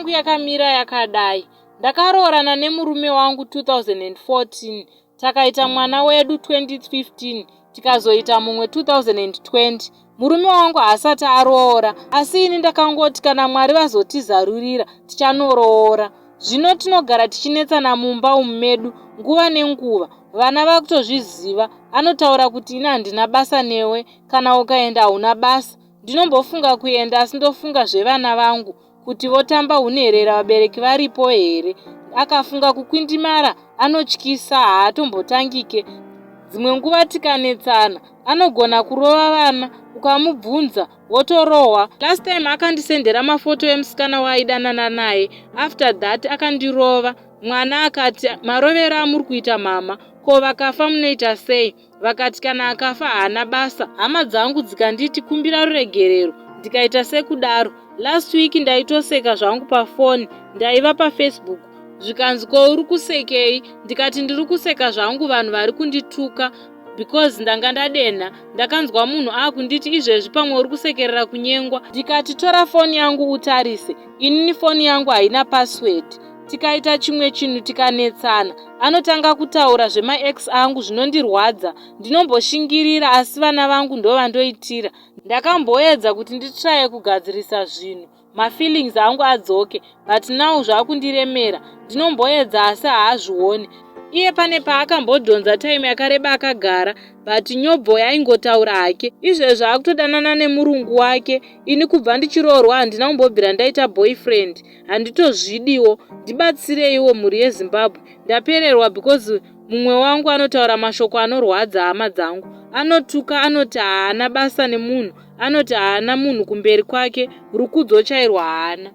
yangu yakamira yakadai. Ndakaroorana nemurume wangu 2014, takaita mwana wedu 2015, tikazoita mumwe 2020. Murume wangu haasati aroora, asi ini ndakangoti kana Mwari vazotizarurira tichanoroora. Zvino tinogara tichinetsana mumba umu medu nguva nenguva. Vana vakutozviziva, anotaura kuti ini handina basa newe, kana ukaenda hauna basa. Ndinombofunga kuenda asi ndofunga zvevana vangu kuti votamba hunherera vabereki varipo here. Akafunga kukwindimara, anotyisa, haatombotangike. Dzimwe nguva tikanetsana, anogona kurova vana, ukamubvunza wotorohwa. Last time akandisendera mafoto emusikana waidanana naye. After that akandirova. Mwana akati, marovero amuri kuita mama, ko vakafa munoita sei? Vakati kana akafa haana basa. Hama dzangu dzikanditi kumbira ruregerero, ndikaita sekudaro. Last week ndaitoseka zvangu pafoni, ndaiva paFacebook. Zvikanzi ko uri kusekei? Ndikati ndiri kuseka zvangu vanhu vari kundituka because ndanga ndadenha. Ndakanzwa munhu akunditi izvezvi pamwe uri kusekerera kunyengwa. Ndikati tora foni yangu utarise, inini foni yangu haina password. Tikaita chimwe chinhu tikanetsana, anotanga kutaura zvemaex angu zvinondirwadza. Ndinomboshingirira asi vana vangu ndo vandoitira. Ndakamboedza kuti nditraye kugadzirisa zvinhu, mafeelings angu adzoke, but now zvakundiremera. Ndinomboedza asi haazvioni. Iye pane paakambodhonza time yakareba akagara, but nyobvo yaingotaura hake. Izvezvi akutodanana nemurungu wake. Ini kubva ndichiroorwa handina kumbobvira ndaita boyfriend. Handitozvidiwo. Ndibatsireiwo mhuri yeZimbabwe. Ndapererwa because mumwe wangu anotaura mashoko anorwadza hama dzangu. Anotuka, anoti haana basa nemunhu, anoti haana munhu kumberi kwake, rukudzo chairwa haana.